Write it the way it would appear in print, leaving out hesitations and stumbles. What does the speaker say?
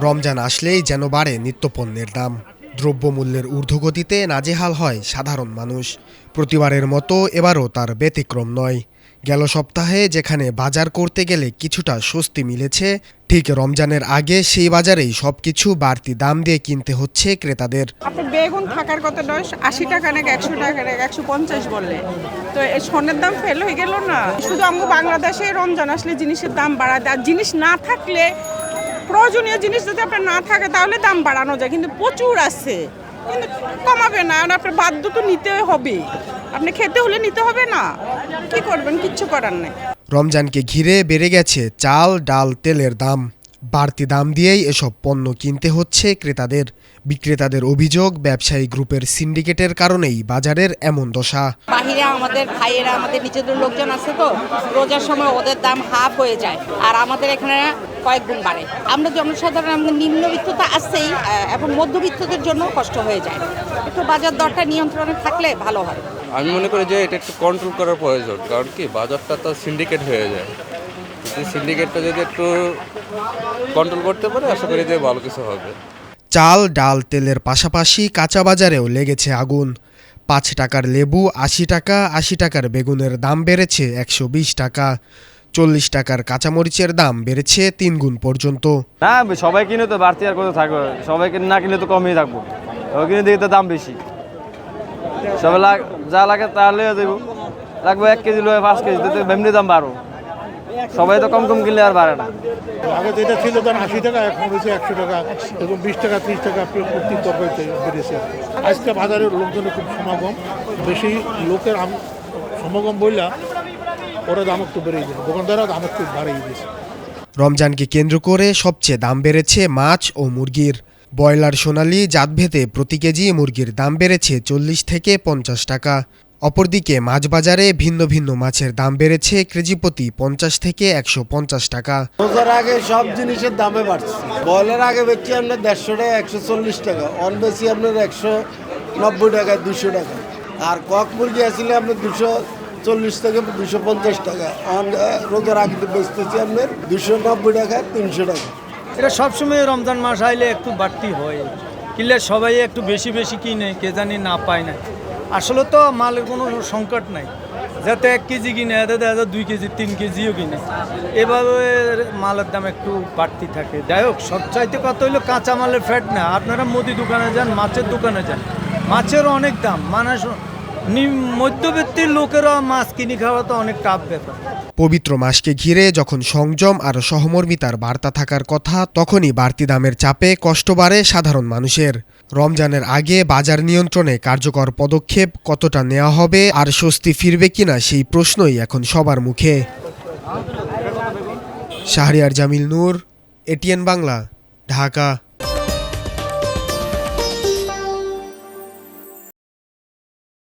রমজান আসলেই যেন বাড়ে নিত্যপণ্যের দাম। দ্রব্যমূল্যের ঊর্ধ্বগতিতে নাজেহাল হয় সাধারণ মানুষ। প্রতিবারের মতো এবারও তার ব্যতিক্রম নয়। গেল সপ্তাহে যেখানে বাজার করতে গেলে কিছুটা স্বস্তি মিলেছে, ঠিক রমজানের আগে সেই বাজারেই সবকিছু বাড়তি দাম দিয়ে কিনতে হচ্ছে ক্রেতাদের। আপনার বেগুন থাকার কথা 80 টাকা নাকি 100 টাকা নাকি 150 বললে, তো এই স্বর্ণের দাম ফেল হয়ে গেল না। শুধু আমরা বাংলাদেশে রমজান আসলে জিনিসের দাম বাড়ায়, আর জিনিস না থাকলে, প্রয়োজনীয় জিনিস যদি আপনার না থাকে তাহলে দাম বাড়ানো যায়, কিন্তু প্রচুর আছে, কিন্তু কমাবে না। আপনার বাধ্য তো নিতে হবে, আপনি খেতে হলে নিতে হবে না, কি করবেন, কিচ্ছু করার নেই। রমজানকে ঘিরে বেড়ে গেছে চাল, ডাল, তেলের দাম। বাড়তি দাম দিয়েই এসব পণ্য কিনতে হচ্ছে ক্রেতাদের। বিক্রেতাদের অভিযোগ, ব্যবসায়ী গ্রুপের সিন্ডিকেটের কারণেই বাজারের এমন দশা। বাহিরে আমাদের ভাইয়েরা, আমাদের নিজেদের লোকজন আছে, তো রোজার সময় ওদের দাম হাফ হয়ে যায়, আর আমাদের এখানে কয়েক গুণ বাড়ে। আমরা জনসাধারণ, আমাদের নিম্নবিত্ততা আছেই, এবং মধ্যবিত্তদের জন্য কষ্ট হয়ে যায়। একটু বাজার দরটা নিয়ন্ত্রণে থাকলে ভালো হয়। আমি মনে করি যে এটা একটু কন্ট্রোল করার প্রয়োজন, কারণ কি বাজারটা তো সিন্ডিকেট হয়ে যায়। সিন্ডিকেটটা যদি একটু কন্ট্রোল করতে পারে, আশা করি যে ভালো কিছু হবে। চাল, ডাল, তেলের পাশাপাশি কাঁচা বাজারেও লেগেছে আগুন। 5 টাকার লেবু 80 টাকা, 80 টাকার বেগুনের দাম বেড়েছে 120 টাকা, 40 টাকার কাঁচামরিচের দাম বেড়েছে 3 গুণ পর্যন্ত। না, সবাই কিনে তো বাড়তি আর কত থাকবে, সবাই না কিনে তো কমই থাকবো, ওই কিনে দিকে তো দাম বেশি। সবাই যা লাগে তাহলে দেবো, লাগবে 1 কেজি লোক 5 কেজি, তো এমনি দাম বাড়ো। সবাই তো কম কম কিনলে আর বাড়ে না। আগে যেটা ছিল তখন 80 টাকা, এখন হয়েছে 100 টাকা, এবং 20 টাকা 30 টাকা প্রতি তরকারিতে বেড়েছে। আজকে বাজারের লোকজনের খুব সমাগম, বেশি লোকের সমাগম বললা ওরা দাম একটু বেড়ে যায়, দোকানদাররা দাম একটু বাড়িয়ে দিয়েছে। রমজানকে কেন্দ্র করে সবচেয়ে দাম বেড়েছে মাছ ও মুরগির। ব্রয়লার সোনালী জাতভেদে প্রতি কেজি মুরগির দাম বেড়েছে 40 থেকে 50 টাকা। অপরদিকে মাছ বাজারে ভিন্ন ভিন্ন মাছের দাম বেড়েছে কেজিপ্রতি 50 থেকে 150 টাকা। রোজার আগে সব জিনিসের দামে বাড়ছে। ব্রয়লার আগে বেচছি আপনার 150 টাকা, 140 টাকা, অন বেশি আপনার 190 টাকা, 200 টাকা। আর কক মুরগি আসলে আপনার 240 থেকে 250 টাকা, রোজার আগে বেচতেছি আপনার 290 টাকা, 300 টাকা। এটা সবসময় রমজান মাস আইলে একটু বাড়তি হয়, কিনলে সবাই একটু বেশি বেশি কিনে, কে জানি না পায় না। আসলে তো মালের কোনো সংকট নাই, যাতে 1 কেজি কিনে এতে 2 কেজি 3 কেজিও কিনে, এভাবে মালের দাম একটু বাড়তি থাকে। যাই হোক, সবচাইতে কথা হইলো কাঁচা মালের ফ্যাট না। আপনারা মুদি দোকানে যান, মাছের দোকানে যান, মাছেরও অনেক দাম। মানুষ মধ্যবিত্তের লোকেরা মাছ কিনে খাওয়া তো অনেক টাফ ব্যাপার। পবিত্র মাসকে ঘিরে যখন সংযম আর সহমর্মিতার বার্তা থাকার কথা, তখনই বাড়তি দামের চাপে কষ্ট বাড়ে সাধারণ মানুষের। রমজানের আগে বাজার নিয়ন্ত্রণে কার্যকর পদক্ষেপ কতটা নেওয়া হবে, আর স্বস্তি ফিরবে কিনা সেই প্রশ্নই এখন সবার মুখে। শাহরিয়ার জামিল নূর, এটিএন বাংলা, ঢাকা।